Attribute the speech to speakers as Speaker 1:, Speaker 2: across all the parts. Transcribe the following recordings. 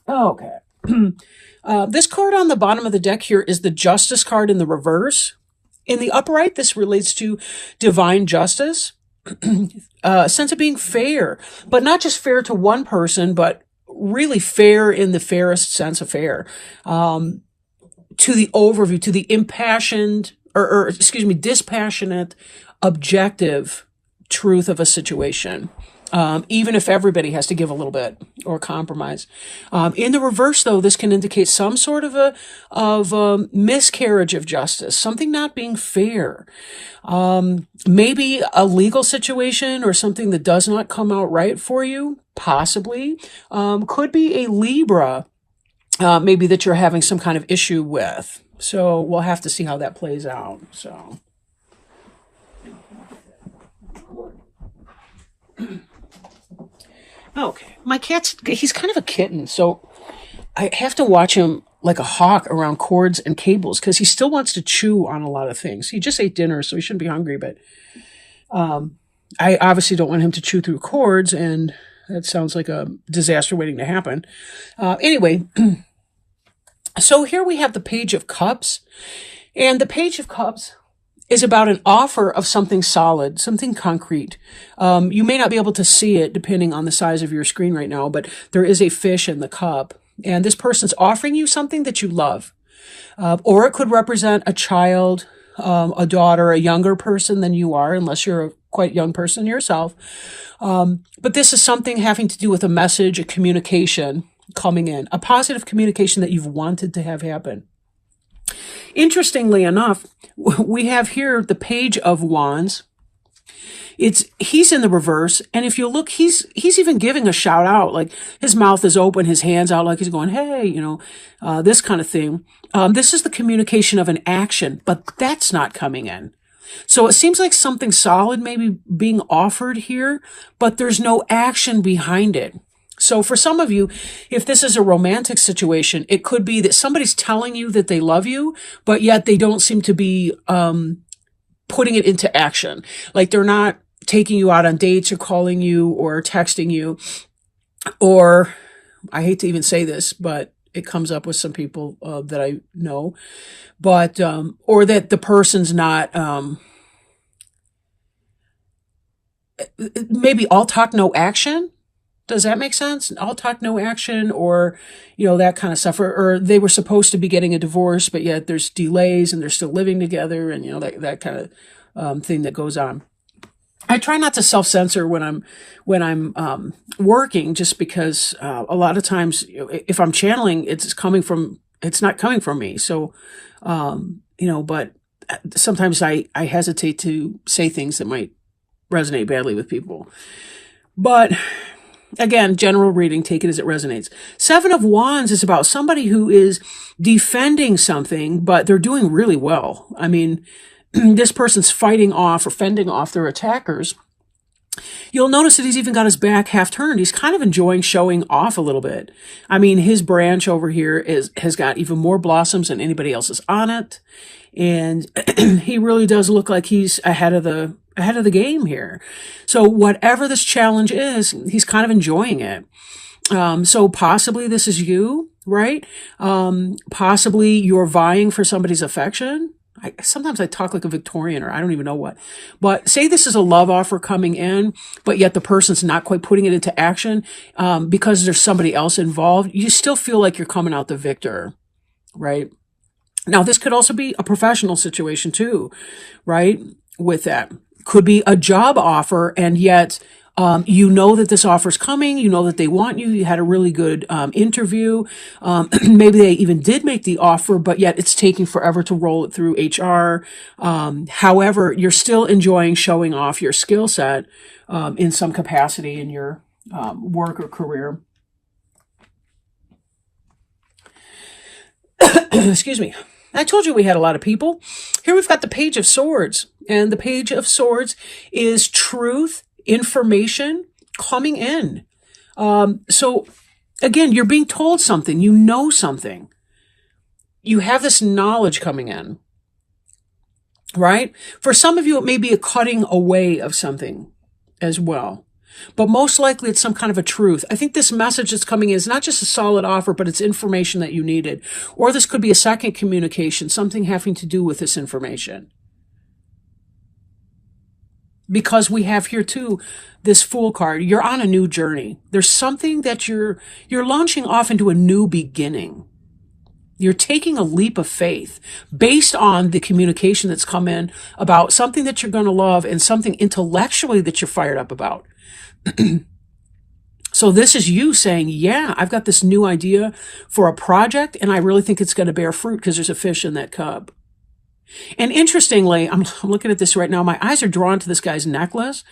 Speaker 1: Okay. This card on the bottom of the deck here is the Justice card in the reverse. In the upright, this relates to divine justice, a sense of being fair, but not just fair to one person, but really fair in the fairest sense of fair. To the overview, to the impassioned, or excuse me, dispassionate, objective truth of a situation. Even if everybody has to give a little bit or compromise. In the reverse, though, this can indicate some sort of a miscarriage of justice, something not being fair. Maybe a legal situation or something that does not come out right for you, possibly. Could be a Libra, maybe that you're having some kind of issue with. So we'll have to see how that plays out. So. Okay, my cat's, he's kind of a kitten, so I have to watch him like a hawk around cords and cables because he still wants to chew on a lot of things. He just ate dinner, so he shouldn't be hungry, but I obviously don't want him to chew through cords, and that sounds like a disaster waiting to happen. Anyway, so here we have the Page of Cups, and the Page of Cups is about an offer of something solid, something concrete. You may not be able to see it depending on the size of your screen right now, but there is a fish in the cup. And this person's offering you something that you love. Or it could represent a child, a daughter, a younger person than you are, unless you're a quite young person yourself. But this is something having to do with a message, a communication coming in, a positive communication that you've wanted to have happen. Interestingly enough, we have here the Page of Wands. He's in the reverse, and if you look, he's even giving a shout out, like his mouth is open, his hands out, like he's going, "Hey," this kind of thing. This is the communication of an action, but that's not coming in. So it seems like something solid may be being offered here, but there's no action behind it. So for some of you, if this is a romantic situation, it could be that somebody's telling you that they love you, but yet they don't seem to be putting it into action. Like they're not taking you out on dates or calling you or texting you. Or, I hate to even say this, but it comes up with some people that I know. But, or that the person's not, maybe all talk, no action. Does that make sense? All talk, no action, or, that kind of stuff. Or they were supposed to be getting a divorce, but yet there's delays and they're still living together, and, that kind of thing that goes on. I try not to self-censor when I'm working, just because a lot of times, if I'm channeling, it's not coming from me. So, but sometimes I hesitate to say things that might resonate badly with people. But again, general reading, take it as it resonates. Seven of Wands is about somebody who is defending something, but they're doing really well. I mean, this person's fighting off or fending off their attackers. You'll notice that he's even got his back half turned. He's kind of enjoying showing off a little bit. I mean, his branch over here has got even more blossoms than anybody else's on it. And he really does look like he's ahead of the game here. So whatever this challenge is, he's kind of enjoying it. So possibly this is you, right? Possibly you're vying for somebody's affection. Sometimes I talk like a Victorian, or I don't even know what. But say this is a love offer coming in, but yet the person's not quite putting it into action because there's somebody else involved. You still feel like you're coming out the victor, right? Now, this could also be a professional situation too, right? With that. Could be a job offer, and yet that this offer's coming, that they want you, you had a really good interview, maybe they even did make the offer, but yet it's taking forever to roll it through HR. However, you're still enjoying showing off your skill set in some capacity in your work or career. Excuse me. I told you we had a lot of people. Here we've got the Page of Swords, and the Page of Swords is truth, information coming in. So again, you're being told something, you know something. You have this knowledge coming in, right? For some of you, it may be a cutting away of something as well. But most likely it's some kind of a truth. I think this message that's coming in is not just a solid offer, but it's information that you needed. Or this could be a second communication, something having to do with this information. Because we have here too, this Fool card. You're on a new journey. There's something that you're launching off into a new beginning. You're taking a leap of faith based on the communication that's come in about something that you're going to love and something intellectually that you're fired up about. So this is you saying, yeah, I've got this new idea for a project and I really think it's going to bear fruit because there's a fish in that cup. And interestingly, I'm looking at this right now. My eyes are drawn to this guy's necklace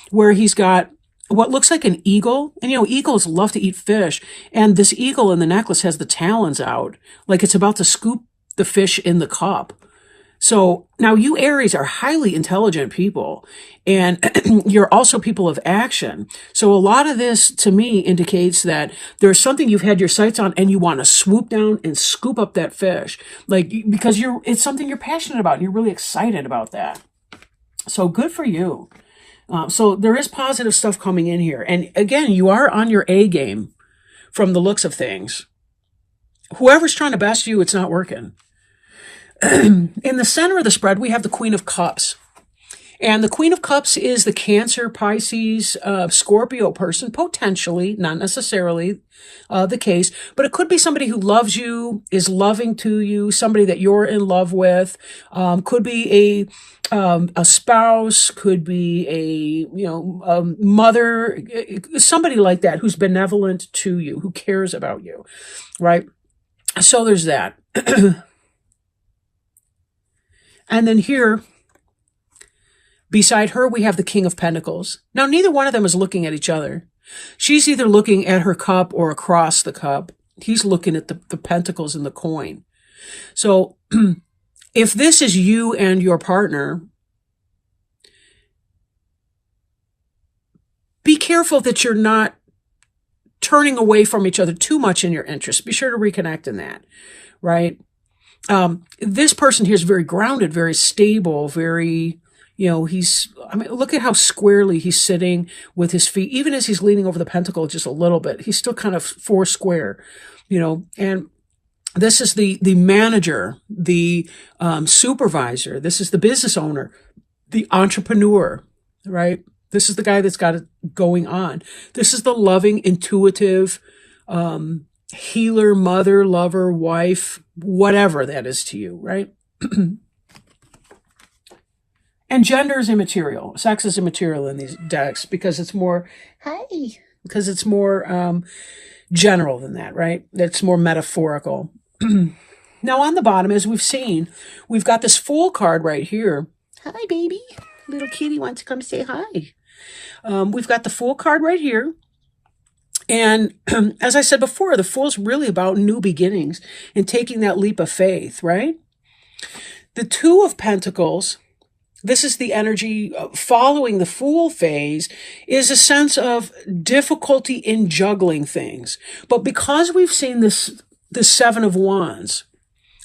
Speaker 1: where he's got what looks like an eagle. And, eagles love to eat fish. And this eagle in the necklace has the talons out, like it's about to scoop the fish in the cup. So now you Aries are highly intelligent people, and you're also people of action. So a lot of this to me indicates that there's something you've had your sights on and you want to swoop down and scoop up that fish, because it's something you're passionate about and you're really excited about that. So good for you. So there is positive stuff coming in here. And again, you are on your A game from the looks of things. Whoever's trying to best you, it's not working. In the center of the spread, we have the Queen of Cups. And the Queen of Cups is the Cancer, Pisces, Scorpio person, potentially, not necessarily the case, but it could be somebody who loves you, is loving to you, somebody that you're in love with, could be a spouse, could be a mother, somebody like that who's benevolent to you, who cares about you, right? So there's that. And then here, beside her, we have the King of Pentacles. Now, neither one of them is looking at each other. She's either looking at her cup or across the cup. He's looking at the pentacles and the coin. So if this is you and your partner, be careful that you're not turning away from each other too much in your interest. Be sure to reconnect in that, right? This person here is very grounded, very stable, very, look at how squarely he's sitting with his feet. Even as he's leaning over the pentacle just a little bit, he's still kind of four square, and this is the manager, the supervisor. This is the business owner, the entrepreneur, right? This is the guy that's got it going on. This is the loving, intuitive, healer, mother, lover, wife, whatever that is to you, right? And gender is immaterial. Sex is immaterial in these decks because it's more, because it's more general than that, right? It's more metaphorical. Now on the bottom, as we've seen, we've got this Fool card right here. Hi, baby. Little kitty wants to come say hi. We've got the Fool card right here. And as I said before, the Fool's really about new beginnings and taking that leap of faith, right? The Two of Pentacles, this is the energy following the Fool phase, is a sense of difficulty in juggling things. But because we've seen the Seven of Wands,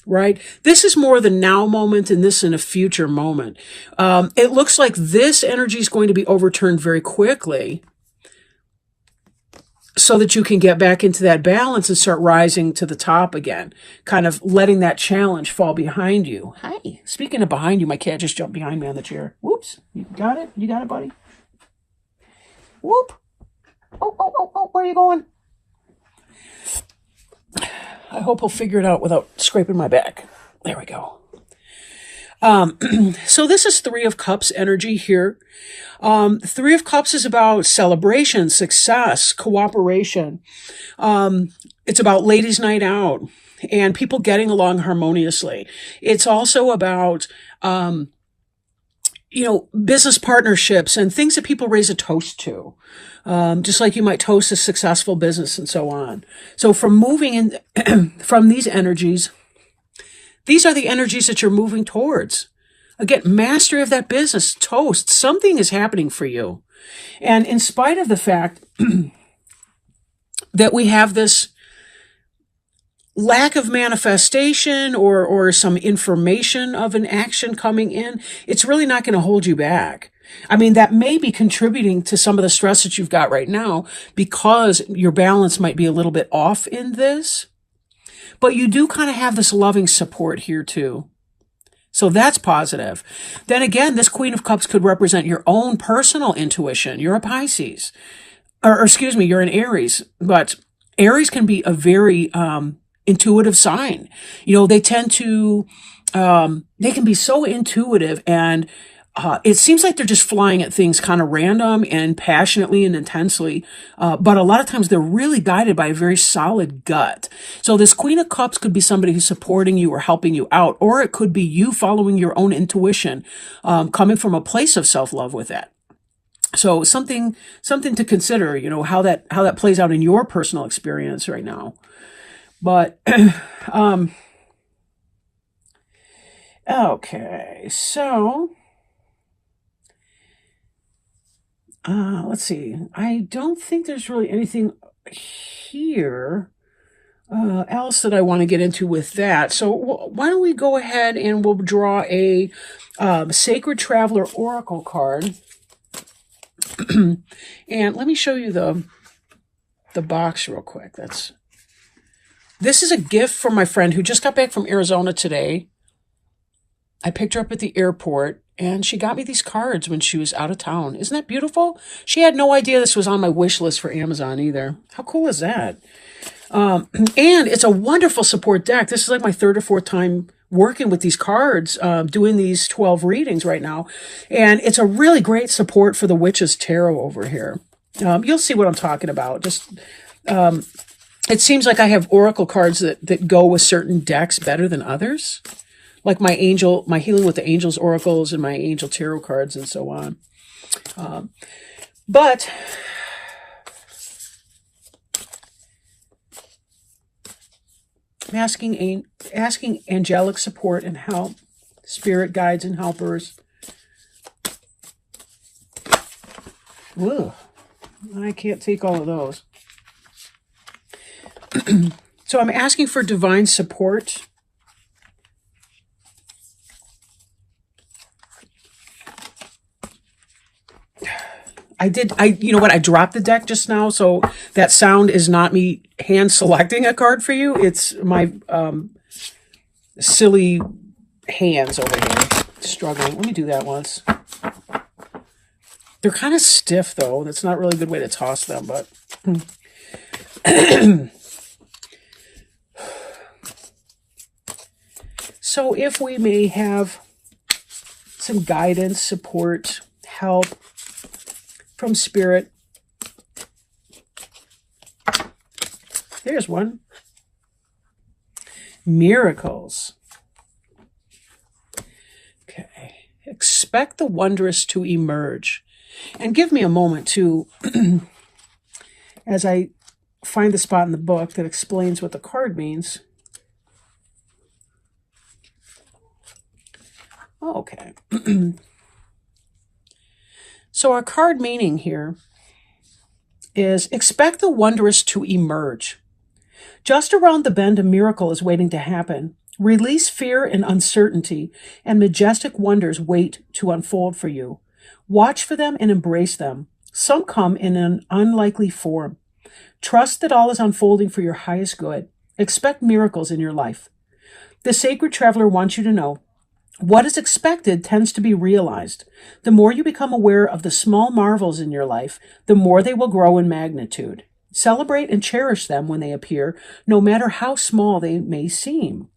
Speaker 1: right? This is more the now moment and this in a future moment. It looks like this energy is going to be overturned very quickly, so that you can get back into that balance and start rising to the top again, kind of letting that challenge fall behind you. Hi. Speaking of behind you, my cat just jumped behind me on the chair. Whoops. You got it? You got it, buddy? Whoop. Oh, where are you going? I hope he'll figure it out without scraping my back. There we go. So this is Three of Cups energy here. Three of Cups is about celebration, success, cooperation. It's about ladies' night out and people getting along harmoniously. It's also about, business partnerships and things that people raise a toast to. Just like you might toast a successful business and so on. So from moving in, from these energies, these are the energies that you're moving towards. Again, mastery of that business, toast. Something is happening for you. And in spite of the fact that we have this lack of manifestation or some information of an action coming in, it's really not going to hold you back. I mean, that may be contributing to some of the stress that you've got right now because your balance might be a little bit off in this. But you do kind of have this loving support here too. So that's positive. Then again, this Queen of Cups could represent your own personal intuition. You're a Pisces. Or excuse me, you're an Aries. But Aries can be a very intuitive sign. You know, they tend to, they can be so intuitive, and it seems like they're just flying at things kind of random and passionately and intensely. But a lot of times they're really guided by a very solid gut. So this Queen of Cups could be somebody who's supporting you or helping you out, or it could be you following your own intuition, coming from a place of self-love with that. So something to consider, you know, how that plays out in your personal experience right now. But, okay, so, let's see. I don't think there's really anything here, else that I want to get into with that. So why don't we go ahead and we'll draw a, Sacred Traveler Oracle card. And let me show you the box real quick. This is a gift from my friend who just got back from Arizona today. I picked her up at the airport, and she got me these cards when she was out of town. Isn't that beautiful? She had no idea this was on my wish list for Amazon either. How cool is that? And it's a wonderful support deck. This is like my third or fourth time working with these cards, doing these 12 readings right now. And it's a really great support for the Witch's Tarot over here. You'll see what I'm talking about. Just, it seems like I have oracle cards that go with certain decks better than others. Like my Healing with the Angels oracles and my Angel Tarot cards and so on. But I'm asking angelic support and help, spirit guides and helpers. Ugh, I can't take all of those. So I'm asking for divine support. You know what? I dropped the deck just now, so that sound is not me hand selecting a card for you. It's my silly hands over here struggling. Let me do that once. They're kind of stiff, though. That's not really a good way to toss them, but... So if we may have some guidance, support, help from Spirit. There's one. Miracles. Okay. Expect the wondrous to emerge. And give me a moment to, as I find the spot in the book that explains what the card means. Okay. So our card meaning here is expect the wondrous to emerge. Just around the bend, a miracle is waiting to happen. Release fear and uncertainty, and majestic wonders wait to unfold for you. Watch for them and embrace them. Some come in an unlikely form. Trust that all is unfolding for your highest good. Expect miracles in your life. The Sacred Traveler wants you to know what is expected tends to be realized. The more you become aware of the small marvels in your life, the more they will grow in magnitude. Celebrate and cherish them when they appear, no matter how small they may seem.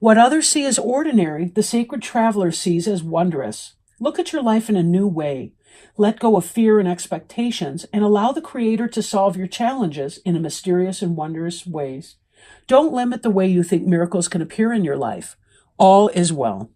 Speaker 1: What others see as ordinary, the Sacred Traveler sees as wondrous. Look at your life in a new way. Let go of fear and expectations, and allow the Creator to solve your challenges in a mysterious and wondrous ways. Don't limit the way you think miracles can appear in your life. All is well.